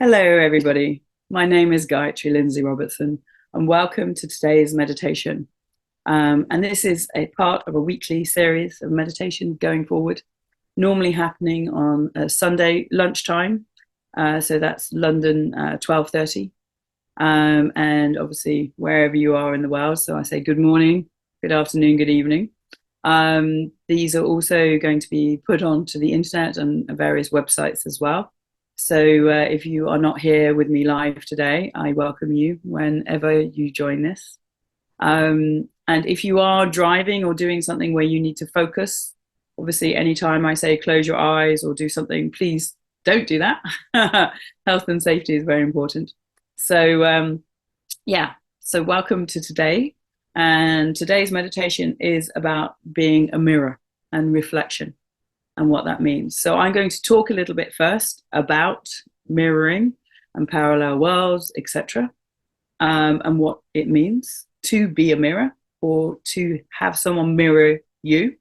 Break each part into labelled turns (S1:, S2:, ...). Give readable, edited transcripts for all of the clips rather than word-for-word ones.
S1: Hello, everybody. My name is Gayatri Lindsay Robertson, and welcome to today's meditation. And this is a part of a weekly series of meditation going forward, normally happening on a Sunday lunchtime. So that's London, 12:30. And obviously, wherever you are in the world. So I say good morning, good afternoon, good evening. These are also going to be put onto the internet and various websites as well. So if you are not here with me live today, I welcome you whenever you join this. And if you are driving or doing something where you need to focus, obviously, anytime I say close your eyes or do something, please don't do that. Health and safety is very important. So, yeah, so welcome to today. And today's meditation is about being a mirror and reflection and what that means. So I'm going to talk a little bit first about mirroring and parallel worlds, etc., and what it means to be a mirror or to have someone mirror you,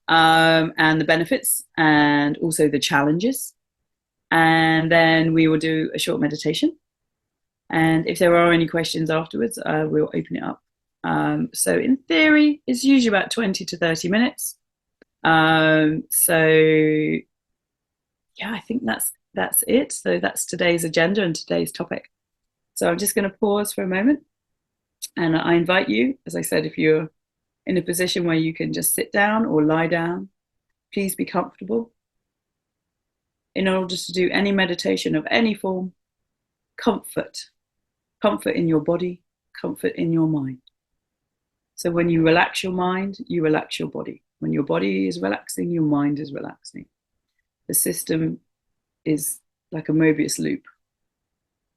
S1: and the benefits and also the challenges. And then we will do a short meditation. And if there are any questions afterwards, we'll open it up. So in theory, it's usually about 20 to 30 minutes. So yeah, I think that's it. So that's today's agenda and today's topic. So I'm just going to pause for a moment, and I invite you, as I said, if you're in a position where you can just sit down or lie down, please be comfortable. In order to do any meditation of any form, comfort in your body, comfort in your mind. So when you relax your mind, you relax your body. When your body is relaxing, your mind is relaxing. The system is like a Mobius loop.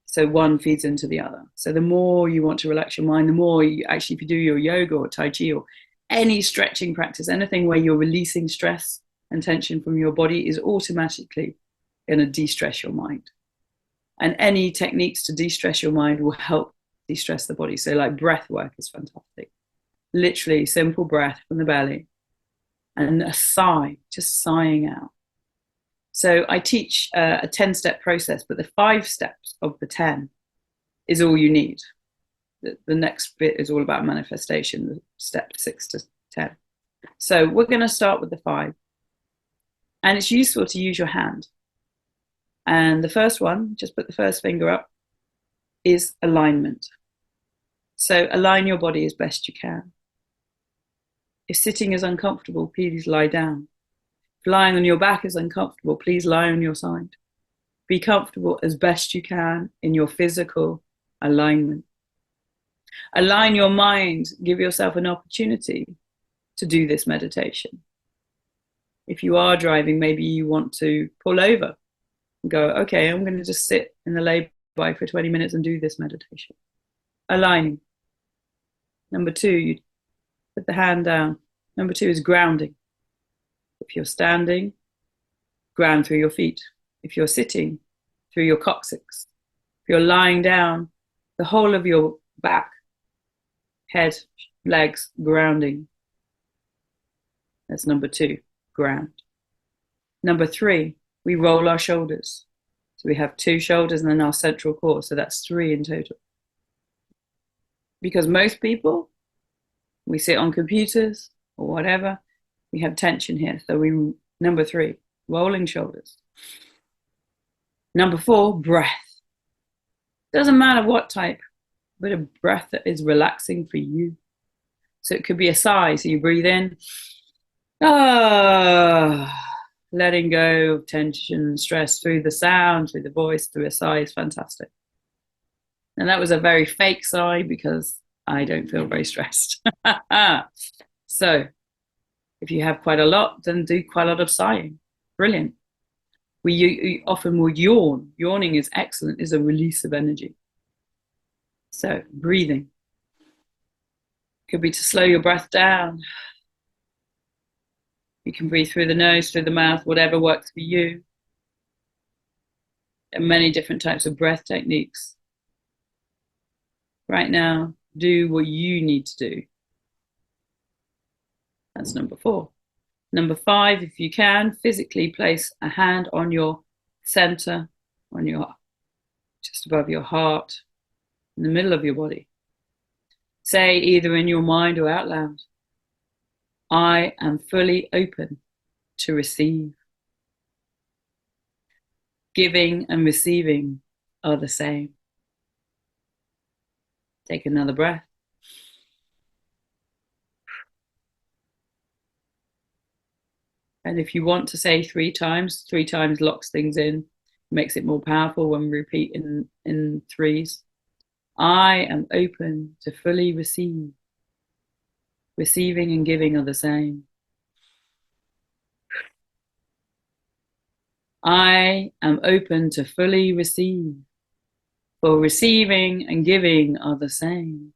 S1: So one feeds into the other. So the more you want to relax your mind, the more you actually, if you do your yoga or Tai Chi or any stretching practice, anything where you're releasing stress and tension from your body is automatically going to de-stress your mind. And any techniques to de-stress your mind will help de-stress the body. So like breath work is fantastic. Literally simple breath from the belly and a sigh, just sighing out. So I teach a 10-step process, but the 5 steps of the 10 is all you need. The next bit is all about manifestation, the step 6 to 10. So we're going to start with the 5. And it's useful to use your hand. And the first one, just put the first finger up, is alignment. So align your body as best you can. If sitting is uncomfortable, please lie down. If lying on your back is uncomfortable, please lie on your side. Be comfortable as best you can in your physical alignment. Align your mind. Give yourself an opportunity to do this meditation. If you are driving, maybe you want to pull over and go, okay, I'm going to just sit in the lay-by for 20 minutes and do this meditation. Aligning. Number 2, you put the hand down. Number 2 is grounding. If you're standing, ground through your feet. If you're sitting, through your coccyx. If you're lying down, the whole of your back, head, legs, grounding. That's number 2, ground. Number 3, we roll our shoulders. So we have 2 shoulders and then our central core. So that's 3 in total. Because most people, we sit on computers or whatever, we have tension here. So number 3, rolling shoulders. Number 4, breath. Doesn't matter what type, but a breath that is relaxing for you. So it could be a sigh. So you breathe in, letting go of tension and stress through the sound, through the voice, through a sigh is fantastic. And that was a very fake sigh because I don't feel very stressed. So if you have quite a lot, then do quite a lot of sighing. Brilliant. We often will yawn. Yawning is excellent, is a release of energy. So breathing. Could be to slow your breath down. You can breathe through the nose, through the mouth, whatever works for you. There are many different types of breath techniques. Right now, do what you need to do. That's number 4. Number 5, if you can, physically place a hand on your center, on your just above your heart, in the middle of your body. Say either in your mind or out loud, I am fully open to receive. Giving and receiving are the same. Take another breath. And if you want to say 3 times, 3 times locks things in, makes it more powerful when we repeat in threes. I am open to fully receive. Receiving and giving are the same. I am open to fully receive. For receiving and giving are the same.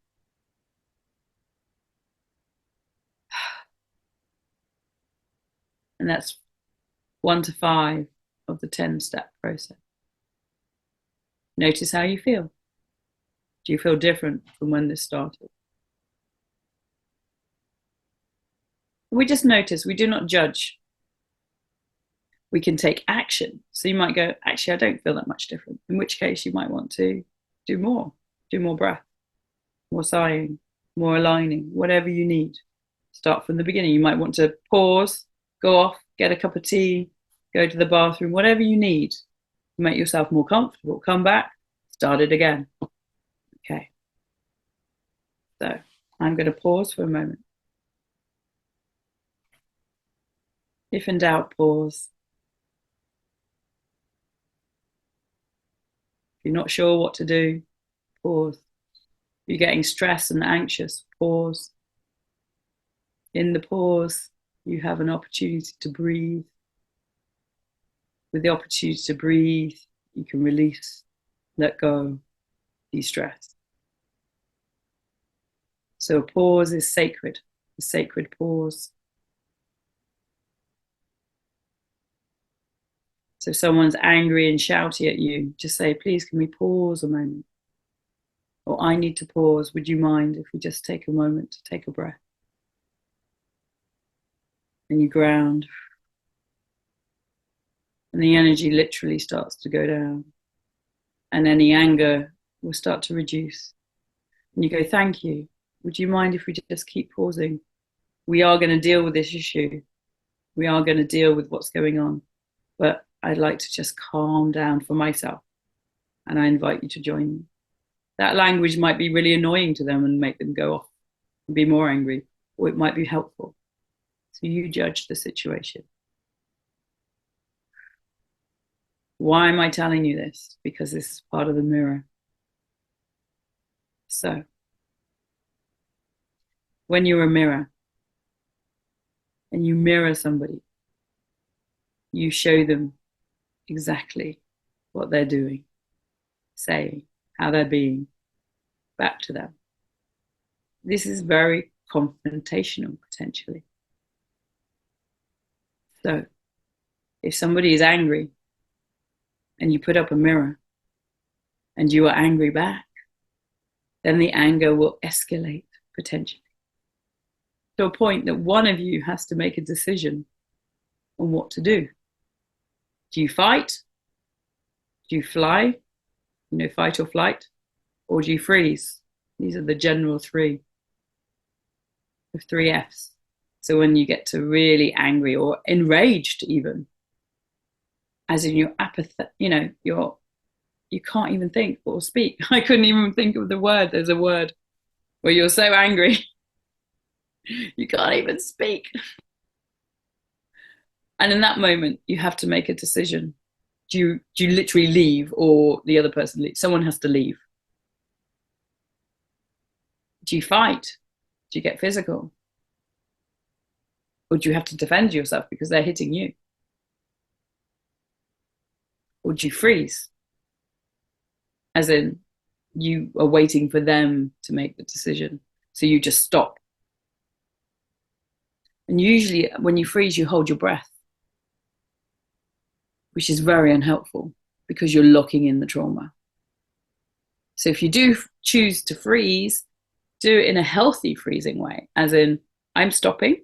S1: And that's 1 to 5 of the 10-step process. Notice how you feel. Do you feel different from when this started? We just notice, we do not judge. We can take action. So you might go, actually, I don't feel that much different. In which case you might want to do more breath, more sighing, more aligning, whatever you need. Start from the beginning. You might want to pause, go off, get a cup of tea, go to the bathroom, whatever you need to make yourself more comfortable. Come back, start it again. Okay. So I'm going to pause for a moment. If in doubt, pause. If you're not sure what to do, pause. If you're getting stressed and anxious, pause. In the pause, you have an opportunity to breathe. With the opportunity to breathe, you can release, let go, de-stress. So a pause is sacred, a sacred pause. So if someone's angry and shouty at you, just say, please, can we pause a moment? Or I need to pause. Would you mind if we just take a moment to take a breath? And you ground. And the energy literally starts to go down. And any anger will start to reduce. And you go, thank you. Would you mind if we just keep pausing? We are going to deal with this issue. We are going to deal with what's going on. But I'd like to just calm down for myself. And I invite you to join me. That language might be really annoying to them and make them go off and be more angry, or it might be helpful. So you judge the situation. Why am I telling you this? Because this is part of the mirror. So, when you're a mirror and you mirror somebody, you show them exactly what they're doing, saying, how they're being, back to them. This is very confrontational, potentially. So, if somebody is angry and you put up a mirror and you are angry back, then the anger will escalate, potentially, to a point that one of you has to make a decision on what to do. Do you fight? Do you fly? Fight or flight? Or do you freeze? These are the general three. The 3 Fs. So when you get to really angry or enraged even, as in you're apathetic, you can't even think or speak. I couldn't even think of the word. There's a word where you're so angry, you can't even speak. And in that moment, you have to make a decision. Do you literally leave, or the other person leaves? Someone has to leave. Do you fight? Do you get physical? Or do you have to defend yourself because they're hitting you? Or do you freeze? As in, you are waiting for them to make the decision. So you just stop. And usually when you freeze, you hold your breath, which is very unhelpful because you're locking in the trauma. So if you do choose to freeze, do it in a healthy freezing way, as in, I'm stopping,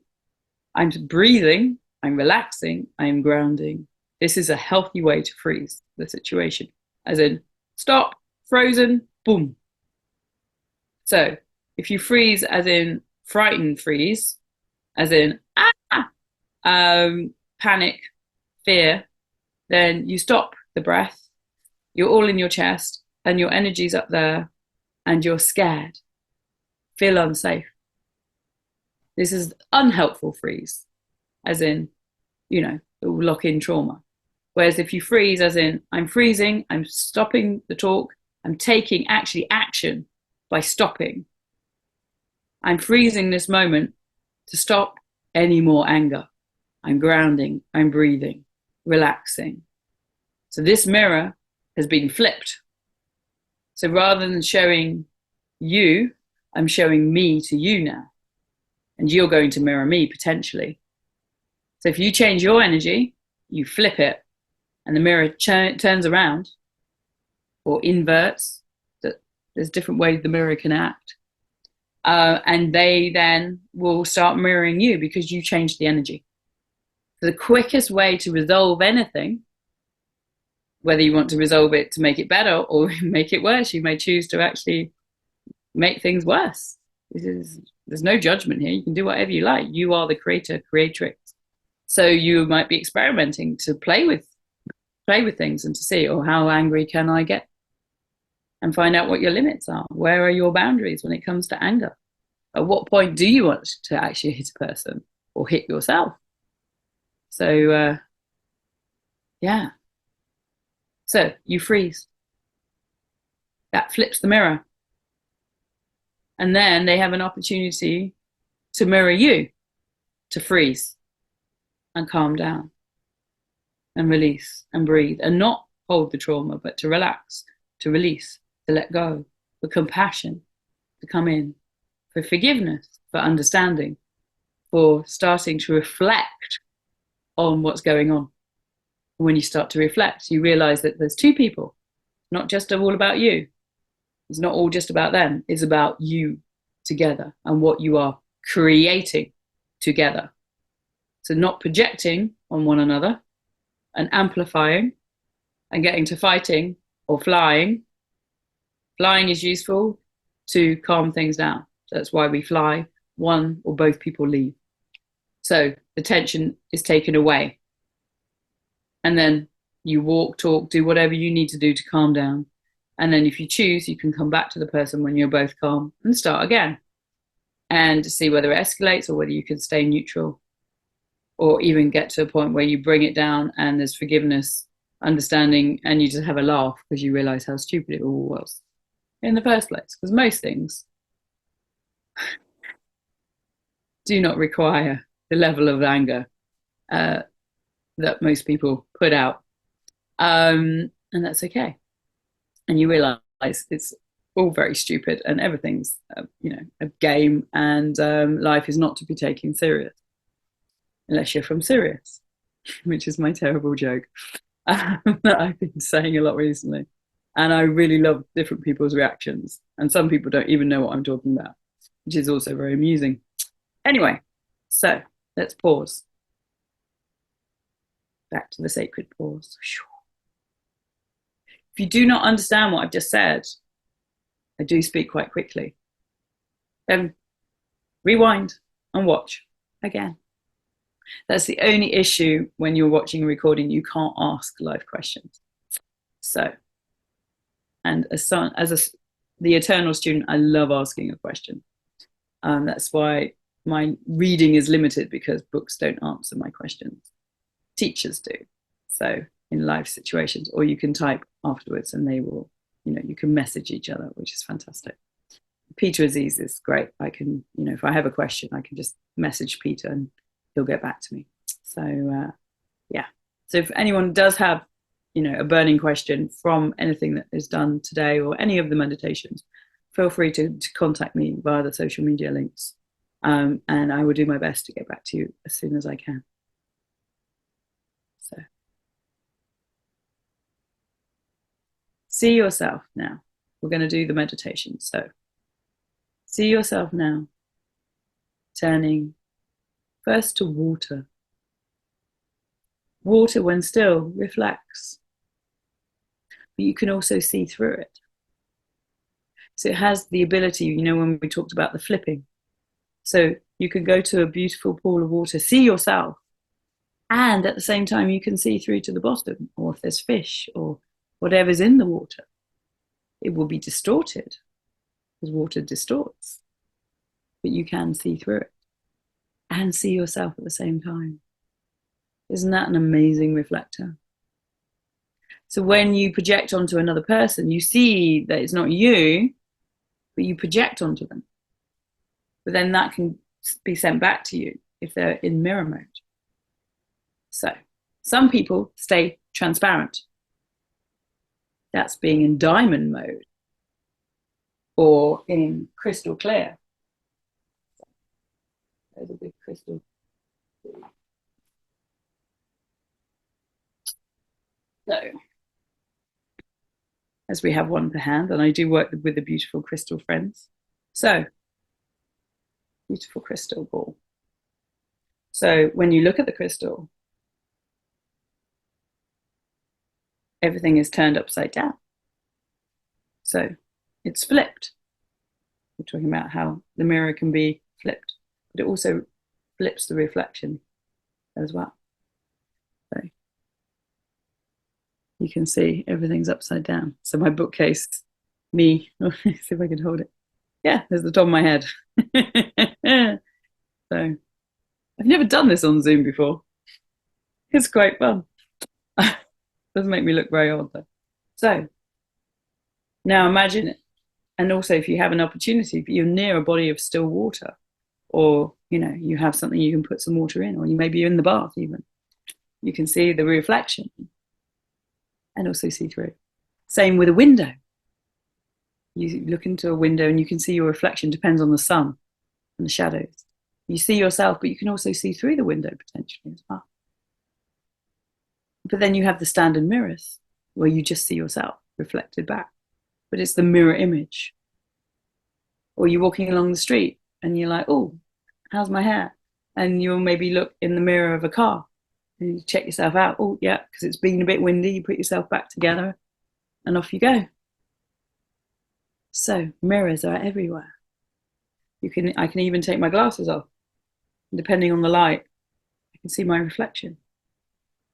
S1: I'm breathing, I'm relaxing, I'm grounding. This is a healthy way to freeze the situation, as in, stop, frozen, boom. So if you freeze as in frightened freeze, as in panic, fear, then you stop the breath. You're all in your chest and your energy's up there and you're scared, feel unsafe. This is unhelpful freeze, as in, lock in trauma. Whereas if you freeze, as in, I'm freezing, I'm stopping the talk, I'm taking actually action by stopping. I'm freezing this moment to stop any more anger. I'm grounding, I'm breathing, relaxing. So this mirror has been flipped. So rather than showing you, I'm showing me to you now. And you're going to mirror me potentially. So if you change your energy, you flip it, and the mirror turns around or inverts. There's different ways the mirror can act. And they then will start mirroring you because you changed the energy. So the quickest way to resolve anything, whether you want to resolve it to make it better or make it worse, you may choose to actually make things worse. There's no judgment here. You can do whatever you like. You are the creator, creatrix. So you might be experimenting to play with things and to see, how angry can I get? And find out what your limits are. Where are your boundaries when it comes to anger? At what point do you want to actually hit a person or hit yourself? So, yeah. So you freeze. That flips the mirror. And then they have an opportunity to mirror you, to freeze and calm down and release and breathe and not hold the trauma, but to relax, to release, to let go, for compassion to come in, for forgiveness, for understanding, for starting to reflect on what's going on. When you start to reflect, you realize that there's two people, not just all about you. It's not all just about them. It's about you together and what you are creating together. So not projecting on one another and amplifying and getting to fighting or flying. Flying is useful to calm things down. So that's why we fly. One or both people leave. So the tension is taken away. And then you walk, talk, do whatever you need to do to calm down. And then if you choose, you can come back to the person when you're both calm and start again. And see whether it escalates or whether you can stay neutral. Or even get to a point where you bring it down and there's forgiveness, understanding, and you just have a laugh because you realize how stupid it all was in the first place. Because most things do not require the level of anger that most people put out. And that's okay. And you realize it's all very stupid and everything's, a game, and life is not to be taken serious unless you're from Sirius, which is my terrible joke that I've been saying a lot recently. And I really love different people's reactions. And some people don't even know what I'm talking about, which is also very amusing. Anyway, so let's pause. Back to the sacred pause. If you do not understand what I've just said, I do speak quite quickly. Then rewind and watch again. That's the only issue when you're watching a recording. You can't ask live questions. So, and the eternal student, I love asking a question. That's why my reading is limited, because books don't answer my questions. Teachers do. So in live situations, or you can type afterwards and they will, you can message each other, which is fantastic. Peter Aziz is great. I can, if I have a question, I can just message Peter and he'll get back to me. So, yeah. So if anyone does have, a burning question from anything that is done today or any of the meditations, feel free to contact me via the social media links. And I will do my best to get back to you as soon as I can. So, see yourself now. We're going to do the meditation. So, see yourself now, turning first to water. Water, when still, reflects, but you can also see through it. So it has the ability, when we talked about the flipping. So you can go to a beautiful pool of water, see yourself, and at the same time, you can see through to the bottom, or if there's fish or whatever's in the water. It will be distorted because water distorts, but you can see through it and see yourself at the same time. Isn't that an amazing reflector? So when you project onto another person, you see that it's not you, but you project onto them. But then that can be sent back to you if they're in mirror mode. So some people stay transparent. That's being in diamond mode or in crystal clear. There's a big crystal. So, as we have one per hand, and I do work with the beautiful crystal friends. So, beautiful crystal ball. So, when you look at the crystal, everything is turned upside down. So, it's flipped. We're talking about how the mirror can be flipped, but it also flips the reflection as well. So, you can see everything's upside down. So my bookcase, me, let's see if I can hold it. Yeah, there's the top of my head. So I've never done this on Zoom before. It's quite fun. Doesn't make me look very old though. So now imagine it. And also if you have an opportunity, if you're near a body of still water, or you have something you can put some water in, or you maybe you're in the bath even, you can see the reflection and also see through. Same with a window. You look into a window and you can see your reflection, depends on the sun and the shadows. You see yourself, but you can also see through the window potentially as well. But then you have the standard mirrors where you just see yourself reflected back, but it's the mirror image. Or you're walking along the street and you're like, oh, how's my hair? And you'll maybe look in the mirror of a car and you check yourself out. Oh, yeah, because it's been a bit windy. You put yourself back together and off you go. So mirrors are everywhere. I can even take my glasses off. Depending on the light, I can see my reflection.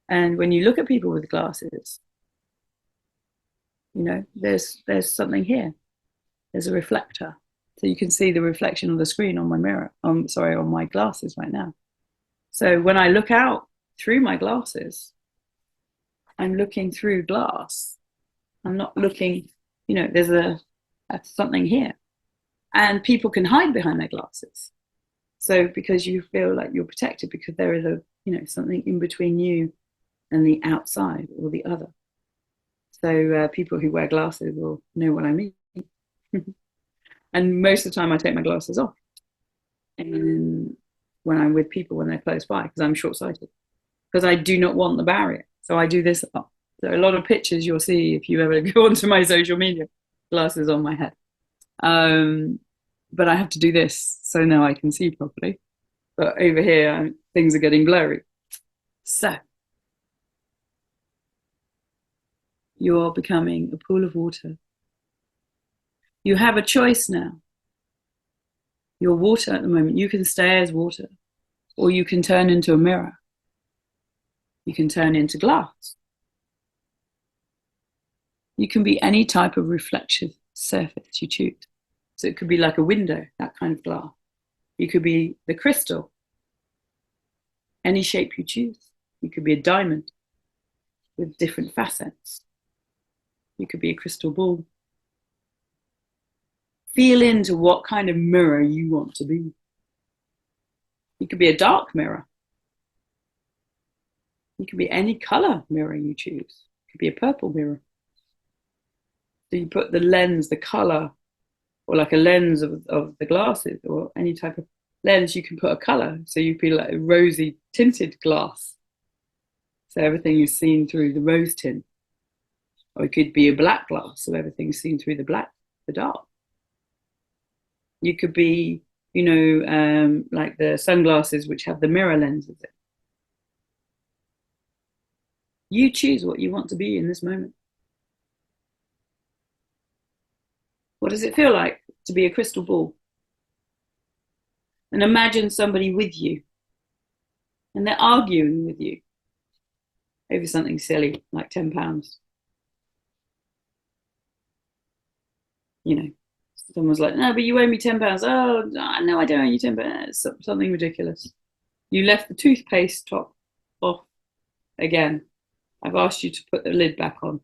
S1: And when you look at people with glasses, there's something here. There's a reflector. So you can see the reflection of the screen on my mirror, on my glasses right now. So when I look out through my glasses, I'm looking through glass. I'm not looking, there's something here. And people can hide behind their glasses. So because you feel like you're protected, because there is something in between you and the outside or the other. So people who wear glasses will know what I mean. And most of the time I take my glasses off. And when I'm with people, when they're close by, because I'm short-sighted, because I do not want the barrier. So I do this a lot. So a lot of pictures you'll see if you ever go onto my social media, glasses on my head. But I have to do this so now I can see properly. But over here, things are getting blurry. So you're becoming a pool of water. You have a choice now. You're water at the moment. You can stay as water, or you can turn into a mirror. You can turn into glass. You can be any type of reflective surface you choose. So it could be like a window, that kind of glass. You could be the crystal, any shape you choose. You could be a diamond with different facets. You could be a crystal ball. Feel into what kind of mirror you want to be. You could be a dark mirror. You could be any color mirror you choose. It could be a purple mirror. So you put the lens, the color, or like a lens of the glasses, or any type of lens, you can put a color. So you feel like a rosy tinted glass. So everything is seen through the rose tint. Or it could be a black glass, so everything's seen through the dark. You could be, like the sunglasses which have the mirror lenses in. You choose what you want to be in this moment. What does it feel like to be a crystal ball? And imagine somebody with you and they're arguing with you over something silly like £10. You know, someone's like, no, but you owe me £10. Oh, no, I don't owe you £10. Something ridiculous. You left the toothpaste top off again. I've asked you to put the lid back on.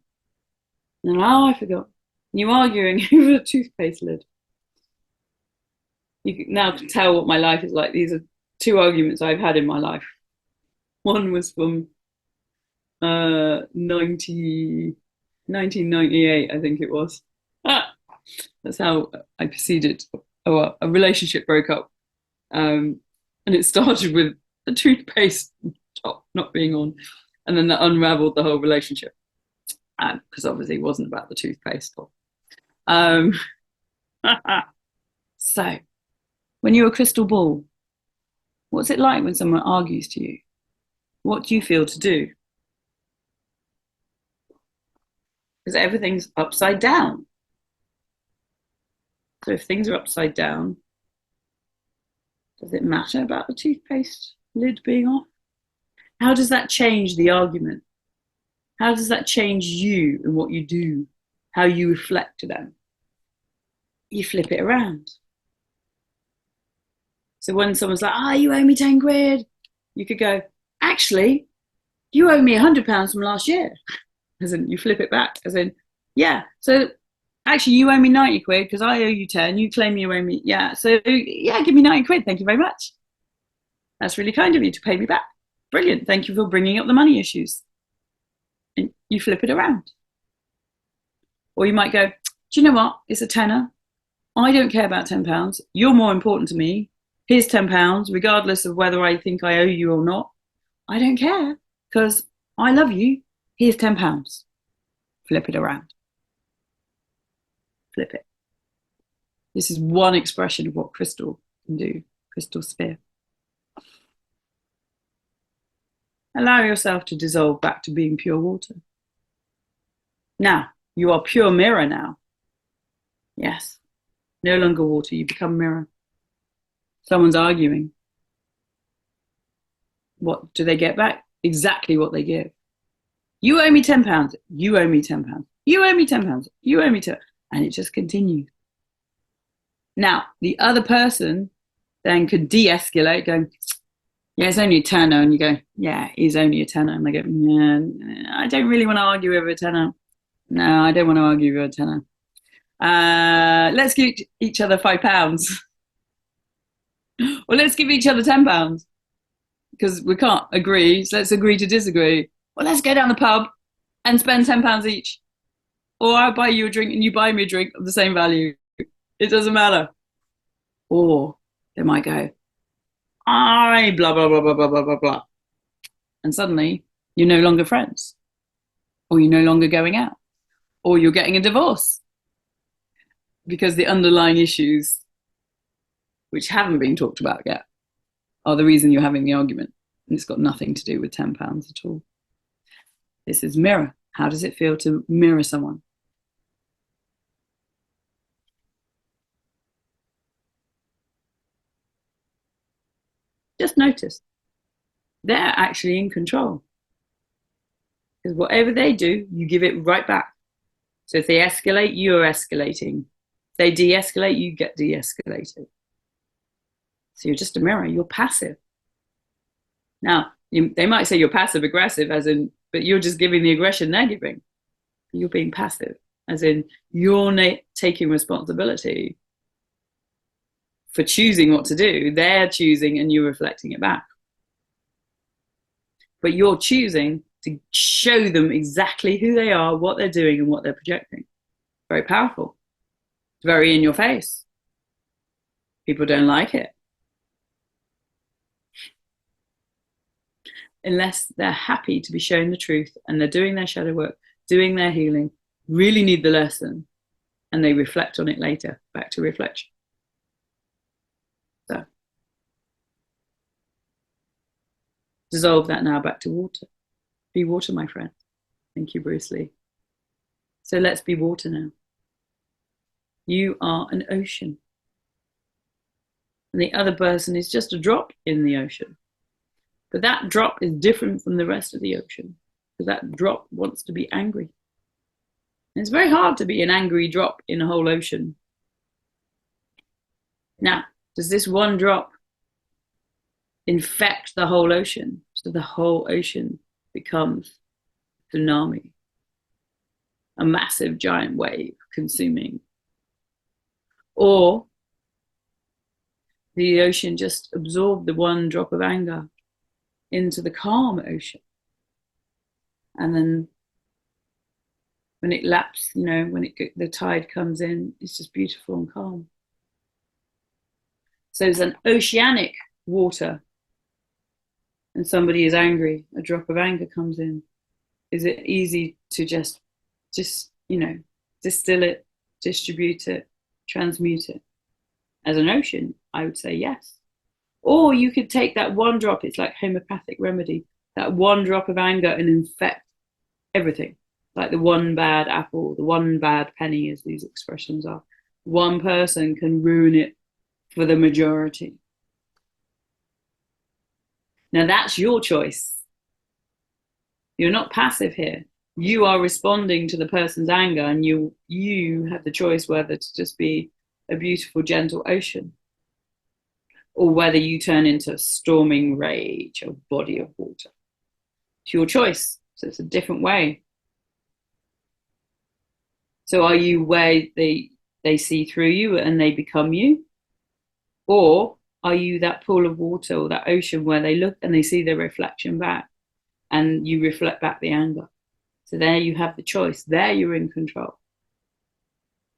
S1: And oh, I forgot. You arguing over the toothpaste lid. You can now tell what my life is like. These are two arguments I've had in my life. One was from 1998, I think it was. That's how I proceeded. Oh, a relationship broke up. And it started with the toothpaste top not being on. And then that unraveled the whole relationship. Because obviously it wasn't about the toothpaste top. So, when you're a crystal ball, what's it like when someone argues to you? What do you feel to do? Because everything's upside down. So if things are upside down, does it matter about the toothpaste lid being off? How does that change the argument? How does that change you and what you do? How you reflect to them? You flip it around. So when someone's like, you owe me 10 quid, you could go, actually, you owe me £100 from last year. As in, you flip it back, as in, yeah, so actually you owe me 90 quid because I owe you 10, you claim you owe me, yeah, so yeah, give me 90 quid, thank you very much. That's really kind of you to pay me back. Brilliant, thank you for bringing up the money issues. And you flip it around. Or you might go, do you know what, it's a tenner. I don't care about £10, you're more important to me. Here's £10, regardless of whether I think I owe you or not. I don't care because I love you. Here's £10. Flip it around. Flip it. This is one expression of what crystal can do, crystal sphere. Allow yourself to dissolve back to being pure water. Now, you are pure mirror now. Yes. No longer water, you become mirror. Someone's arguing. What do they get back? Exactly what they give. You owe me £10. You owe me £10. You owe me £10. You owe me £10. And it just continues. Now, the other person then could de-escalate, going, yeah, it's only a tenner. And you go, yeah, it's only a tenner. And they go, yeah, I don't really want to argue over a tenner. No, I don't want to argue over a tenner. Let's give each other £5. Or let's give each other £10. Because we can't agree, so let's agree to disagree. Well, let's go down the pub and spend £10 each. Or I'll buy you a drink and you buy me a drink of the same value. It doesn't matter. Or they might go, I blah, blah, blah, blah, blah, blah, blah, blah. And suddenly you're no longer friends. Or you're no longer going out. Or you're getting a divorce. Because the underlying issues, which haven't been talked about yet, are the reason you're having the argument. And it's got nothing to do with £10 at all. This is mirror. How does it feel to mirror someone? Just notice. They're actually in control. Because whatever they do, you give it right back. So if they escalate, you're escalating. If they de-escalate, you get de-escalated. So you're just a mirror. You're passive. Now, they might say you're passive aggressive, as in, but you're just giving the aggression they're giving. You're being passive, as in you're taking responsibility for choosing what to do. They're choosing and you're reflecting it back. But you're choosing to show them exactly who they are, what they're doing, and what they're projecting. Very powerful. It's very in your face. People don't like it. Unless they're happy to be shown the truth and they're doing their shadow work, doing their healing, really need the lesson, and they reflect on it later, back to reflection. So, dissolve that now back to water. Be water, my friend. Thank you, Bruce Lee. So let's be water now. You are an ocean. And the other person is just a drop in the ocean. But that drop is different from the rest of the ocean because that drop wants to be angry. And it's very hard to be an angry drop in a whole ocean. Now, does this one drop infect the whole ocean? So the whole ocean becomes a tsunami, a massive giant wave consuming. Or the ocean just absorbed the one drop of anger into the calm ocean. And then when it laps, when the tide comes in, it's just beautiful and calm. So it's an oceanic water and somebody is angry, a drop of anger comes in. Is it easy to just distill it, distribute it, transmute it? As an ocean, I would say yes. Or you could take that one drop, it's like homeopathic remedy, that one drop of anger and infect everything. Like the one bad apple, the one bad penny, as these expressions are. One person can ruin it for the majority. Now that's your choice. You're not passive here. You are responding to the person's anger, and you have the choice whether to just be a beautiful, gentle ocean, or whether you turn into storming rage, a body of water. It's your choice. So it's a different way. So are you where they see through you and they become you? Or are you that pool of water or that ocean where they look and they see their reflection back and you reflect back the anger? So there you have the choice. There you're in control.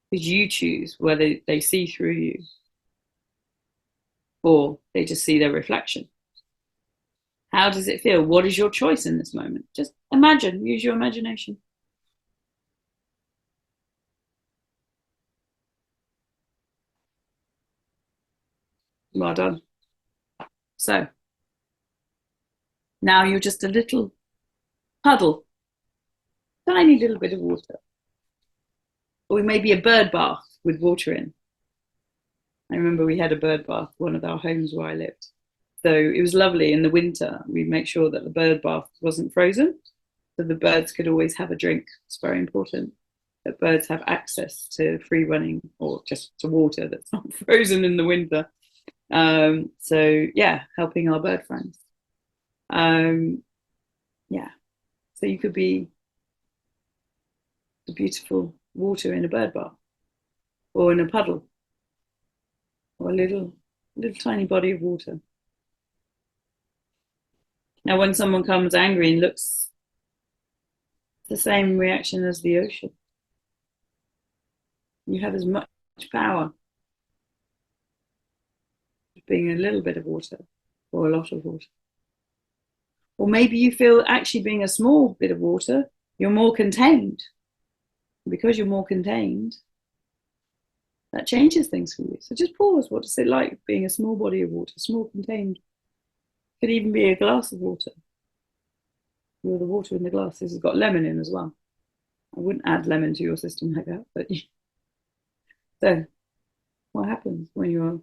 S1: Because you choose whether they see through you or they just see their reflection. How does it feel? What is your choice in this moment? Just imagine, use your imagination. Well done. So now you're just a little puddle, tiny little bit of water. Or maybe a bird bath with water in. I remember we had a bird bath, one of our homes where I lived. So it was lovely in the winter. We'd make sure that the bird bath wasn't frozen, so the birds could always have a drink. It's very important that birds have access to free running or just to water that's not frozen in the winter. So yeah, helping our bird friends. Yeah, so you could be the beautiful water in a bird bath or in a puddle or a little tiny body of water. Now, when someone comes angry and looks, the same reaction as the ocean. You have as much power as being a little bit of water or a lot of water. Or maybe you feel actually being a small bit of water, you're more contained. Because you're more contained, that changes things for you. So just pause. What is it like being a small body of water, small contained? Could even be a glass of water. You're the water in the glass. This has got lemon in as well. I wouldn't add lemon to your system like that, but so what happens when you're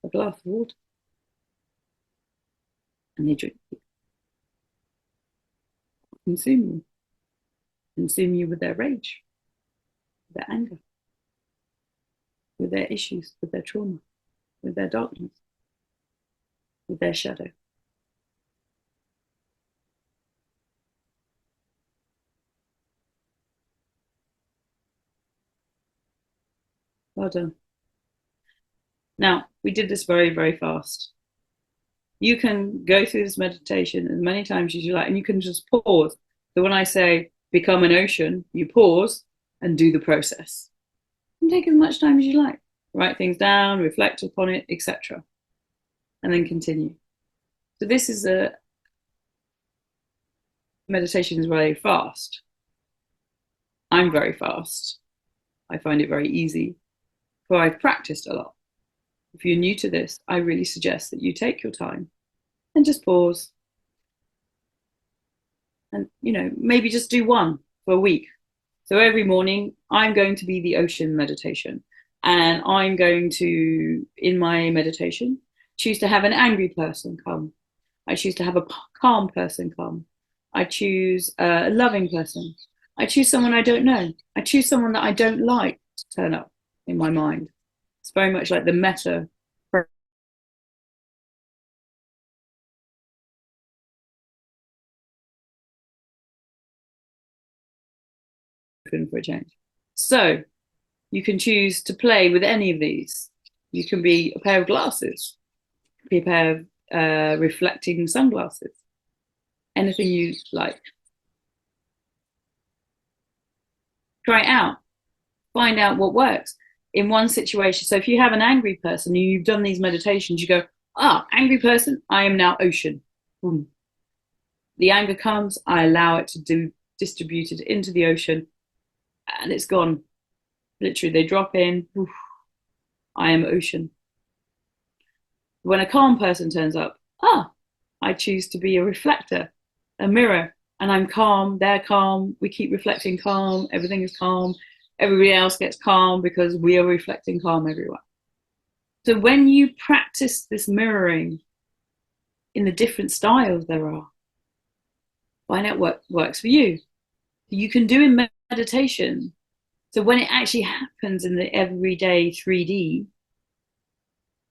S1: a glass of water and they drink you, consume you with their rage, their anger, with their issues, with their trauma, with their darkness, with their shadow. Well done. Now, we did this very, very fast. You can go through this meditation as many times as you like, and you can just pause. So when I say become an ocean, you pause and do the process. And take as much time as you like. Write things down, reflect upon it, etc. And then continue. So this is a meditation is very fast. I'm very fast. I find it very easy, for I've practiced a lot. If you're new to this, I really suggest that you take your time and just pause. And, maybe just do one for a week. So every morning, I'm going to be the ocean meditation. And I'm going to, in my meditation, choose to have an angry person come. I choose to have a calm person come. I choose a loving person. I choose someone I don't know. I choose someone that I don't like to turn up in my mind. It's very much like the meta for a change. So you can choose to play with any of these. You can be a pair of glasses, be a pair of reflecting sunglasses, anything you like. Try it out, find out what works in one situation. So if you have an angry person, you've done these meditations, you go, angry person, I am now ocean. Boom. The anger comes, I allow it to do distributed into the ocean, and it's gone. Literally, they drop in. Oof, I am ocean. When a calm person turns up, I choose to be a reflector, a mirror, and I'm calm, they're calm, we keep reflecting calm, everything is calm, everybody else gets calm because we are reflecting calm everywhere. So when you practice this mirroring in the different styles there are, find out what works for you. You can do in meditation. So when it actually happens in the everyday 3D,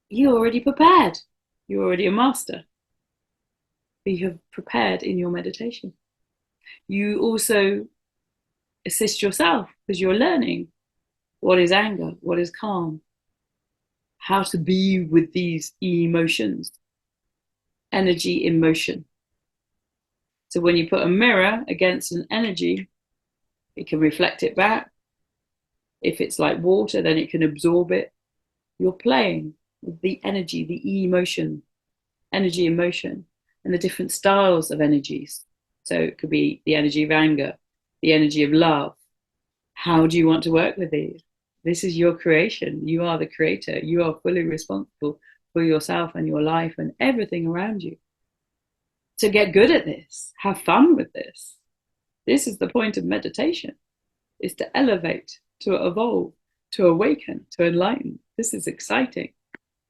S1: you're already prepared. You're already a master. You have prepared in your meditation. You also assist yourself because you're learning what is anger, what is calm, how to be with these emotions, energy in motion. So when you put a mirror against an energy, it can reflect it back. If it's like water, then it can absorb it. You're playing with the energy, the emotion, energy in motion, and the different styles of energies. So it could be the energy of anger, the energy of love. How do you want to work with these? This is your creation. You are the creator. You are fully responsible for yourself and your life and everything around you. So get good at this. Have fun with this. This is the point of meditation, is to elevate, to evolve, to awaken, to enlighten. This is exciting.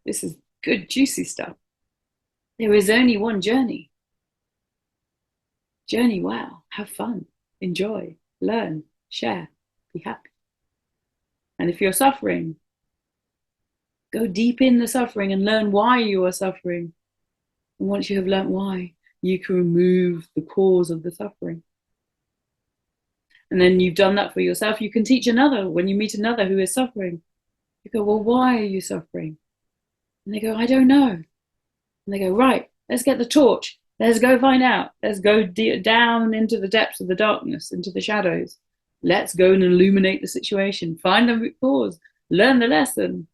S1: This is good, juicy stuff. There is only one journey. Journey well, have fun, enjoy, learn, share, be happy. And if you're suffering, go deep in the suffering and learn why you are suffering. And once you have learned why, you can remove the cause of the suffering. And then you've done that for yourself. You can teach another. When you meet another who is suffering, you go, well, why are you suffering? And they go, I don't know. And they go, right, let's get the torch. Let's go find out. Let's go down into the depths of the darkness, into the shadows. Let's go and illuminate the situation. Find the root cause. Learn the lesson.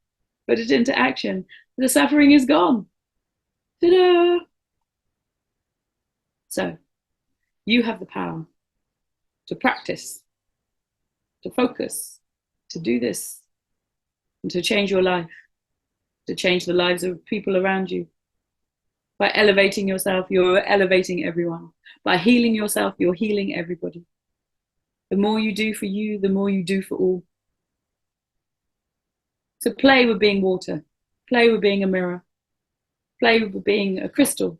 S1: Put it into action. The suffering is gone. Ta-da! So you have the power to practice, to focus, to do this, and to change your life, to change the lives of people around you. By elevating yourself, you're elevating everyone. By healing yourself, you're healing everybody. The more you do for you, the more you do for all. So play with being water, play with being a mirror, play with being a crystal,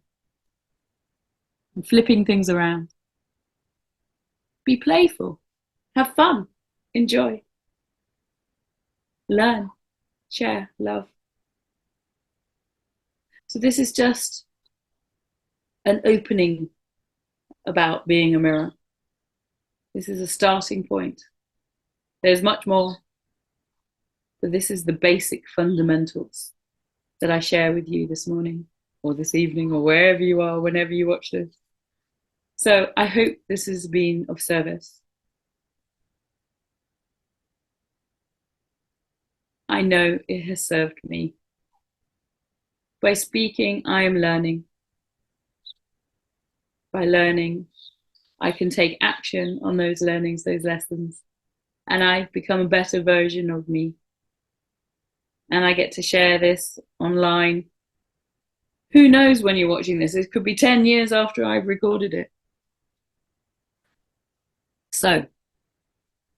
S1: and flipping things around. Be playful, have fun, enjoy, learn, share, love. So this is just an opening about being a mirror. This is a starting point. There's much more, but this is the basic fundamentals that I share with you this morning or this evening or wherever you are, whenever you watch this. So I hope this has been of service. I know it has served me. By speaking, I am learning. By learning, I can take action on those learnings, those lessons, and I become a better version of me. And I get to share this online. Who knows when you're watching this? It could be 10 years after I've recorded it. So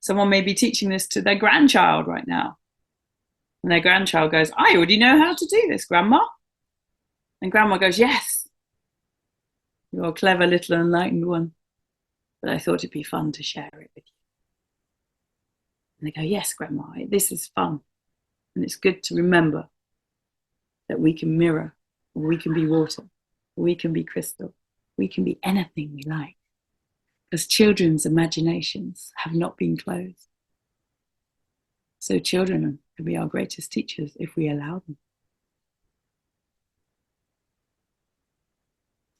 S1: someone may be teaching this to their grandchild right now. And their grandchild goes, I already know how to do this, Grandma. And Grandma goes, yes, you're a clever little enlightened one. But I thought it'd be fun to share it with you. And they go, yes, Grandma, this is fun. And it's good to remember that we can mirror, we can be water, we can be crystal, we can be anything we like. Because children's imaginations have not been closed. So children can be our greatest teachers if we allow them.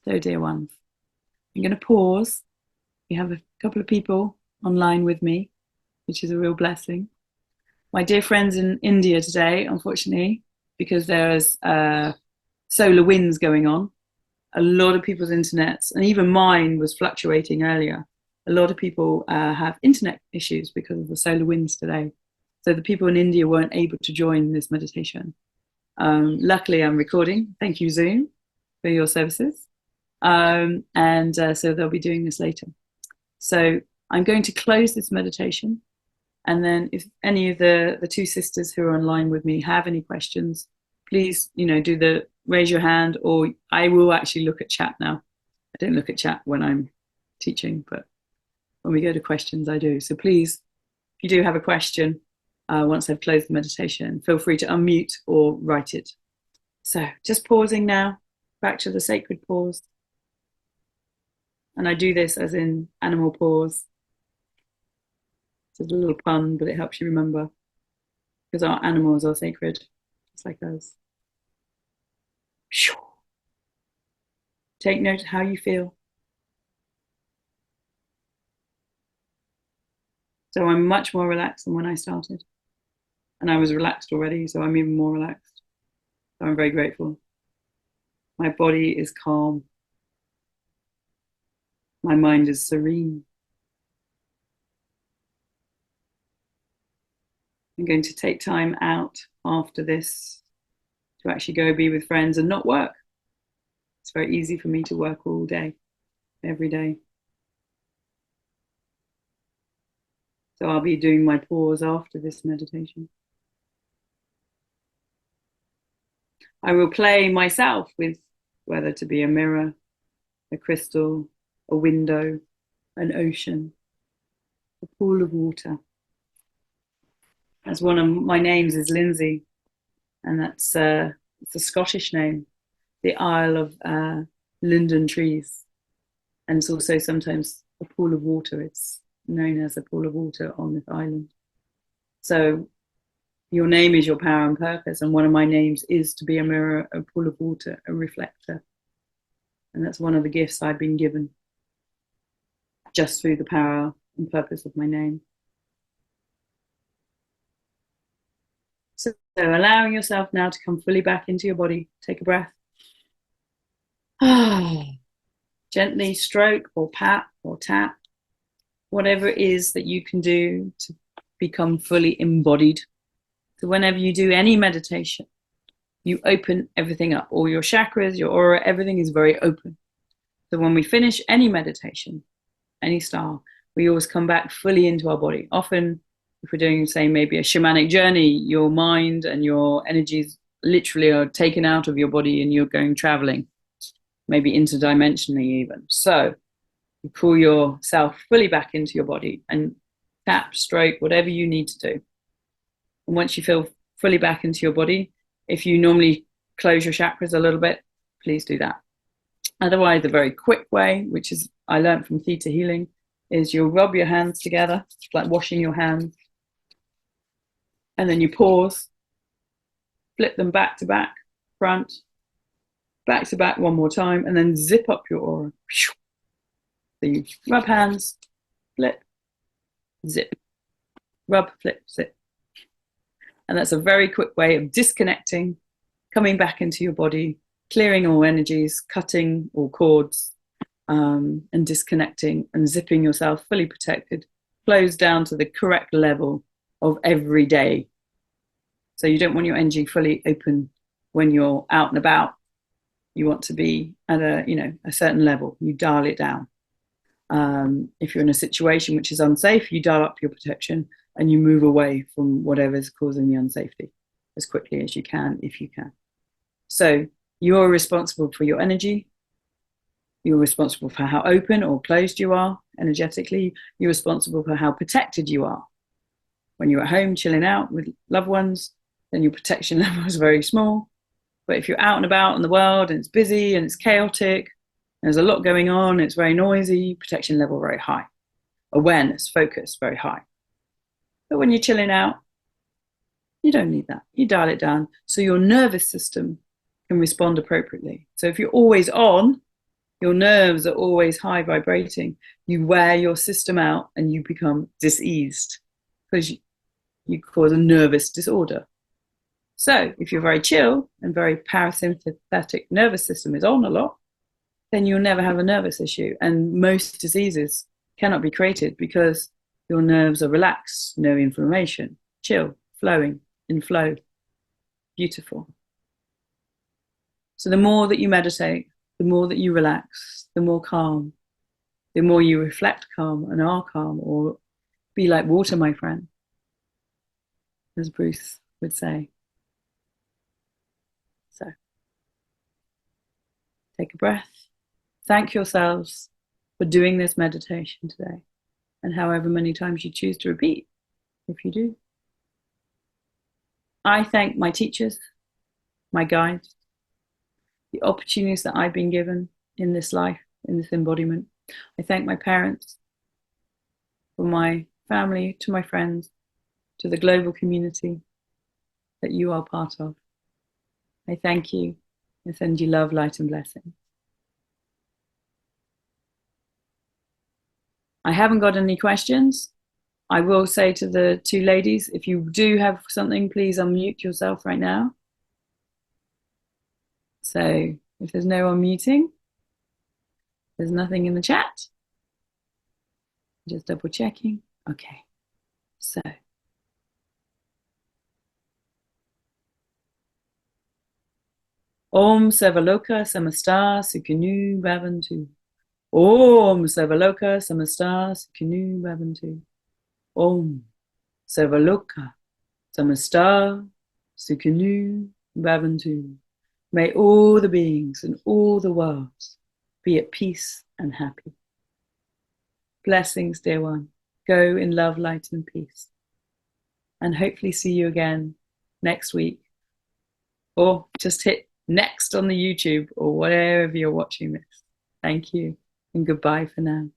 S1: So, dear ones, I'm going to pause. We have a couple of people online with me, which is a real blessing. My dear friends in India today, unfortunately, because there's solar winds going on, a lot of people's internets, and even mine was fluctuating earlier. A lot of people have internet issues because of the solar winds today. So the people in India weren't able to join this meditation. Luckily, I'm recording. Thank you, Zoom, for your services. So they'll be doing this later. So I'm going to close this meditation. And then if any of the two sisters who are online with me have any questions, please, do the raise your hand, or I will actually look at chat now. I don't look at chat when I'm teaching, but when we go to questions, I do. So please, if you do have a question, once I've closed the meditation, feel free to unmute or write it. So just pausing now, back to the sacred pause. And I do this as in animal pause. It's a little pun, but it helps you remember, because our animals are sacred, just like us. Take note of how you feel. So I'm much more relaxed than when I started. And I was relaxed already, so I'm even more relaxed. So I'm very grateful. My body is calm. My mind is serene. I'm going to take time out after this to actually go be with friends and not work. It's very easy for me to work all day, every day. So I'll be doing my pause after this meditation. I will play myself with whether to be a mirror, a crystal, a window, an ocean, a pool of water. As one of my names is Lindsay, and it's a Scottish name, the Isle of linden trees. And it's also sometimes a pool of water. It's known as a pool of water on this island. So your name is your power and purpose, and one of my names is to be a mirror, a pool of water, a reflector. And that's one of the gifts I've been given, just through the power and purpose of my name. So allowing yourself now to come fully back into your body. Take a breath. Gently stroke or pat or tap, whatever it is that you can do to become fully embodied. So whenever you do any meditation, you open everything up. All your chakras, your aura, everything is very open. So when we finish any meditation, any style, we always come back fully into our body. Often, if we're doing, say, maybe a shamanic journey, your mind and your energies literally are taken out of your body and you're going traveling, maybe interdimensionally even. So you pull yourself fully back into your body and tap, stroke, whatever you need to do. And once you feel fully back into your body, if you normally close your chakras a little bit, please do that. Otherwise, a very quick way, which is I learned from Theta Healing, is you'll rub your hands together, like washing your hands. And then you pause, flip them back to back, front, back to back one more time, and then zip up your aura. So you rub hands, flip, zip, rub, flip, zip. And that's a very quick way of disconnecting, coming back into your body, clearing all energies, cutting all cords, and disconnecting and zipping yourself fully protected, closed down to the correct level of every day. So you don't want your energy fully open when you're out and about. You want to be at a certain level. You dial it down. If you're in a situation which is unsafe, you dial up your protection and you move away from whatever's causing the unsafety. as quickly as you can, if you can. So you're responsible for your energy. You're responsible for how open or closed you are energetically. You're responsible for how protected you are. When you're at home chilling out with loved ones, then your protection level is very small. But if you're out and about in the world and it's busy and it's chaotic, there's a lot going on, it's very noisy, protection level very high. Awareness, focus, very high. But when you're chilling out, you don't need that. You dial it down so your nervous system can respond appropriately. So if you're always on, your nerves are always high vibrating, you wear your system out and you become diseased because you cause a nervous disorder. So if you're very chill and very parasympathetic nervous system is on a lot, then you'll never have a nervous issue. And most diseases cannot be created because your nerves are relaxed, no inflammation, chill, flowing, in flow. Beautiful. So the more that you meditate, the more that you relax, the more calm, the more you reflect calm and are calm, or be like water, my friend, as Bruce would say. So take a breath. Thank yourselves for doing this meditation today, and however many times you choose to repeat, if you do. I thank my teachers, my guides, the opportunities that I've been given in this life, in this embodiment. I thank my parents, for my family, to my friends, to the global community that you are part of. I thank you. I send you love, light, and blessing. I haven't got any questions. I will say to the two ladies, if you do have something, please unmute yourself right now. So if there's no unmuting, there's nothing in the chat. Just double checking. Okay. So Om Sarvaloka Samasta Sukhinu Bhavantu. Om Sarvaloka Samasta Sukhinu Bhavantu. Om Sarvaloka Samasta Sukhinu Bhavantu. May all the beings in all the worlds be at peace and happy. Blessings, dear one. Go in love, light, and peace. And hopefully see you again next week. Or just hit next on the YouTube or wherever you're watching this. Thank you and goodbye for now.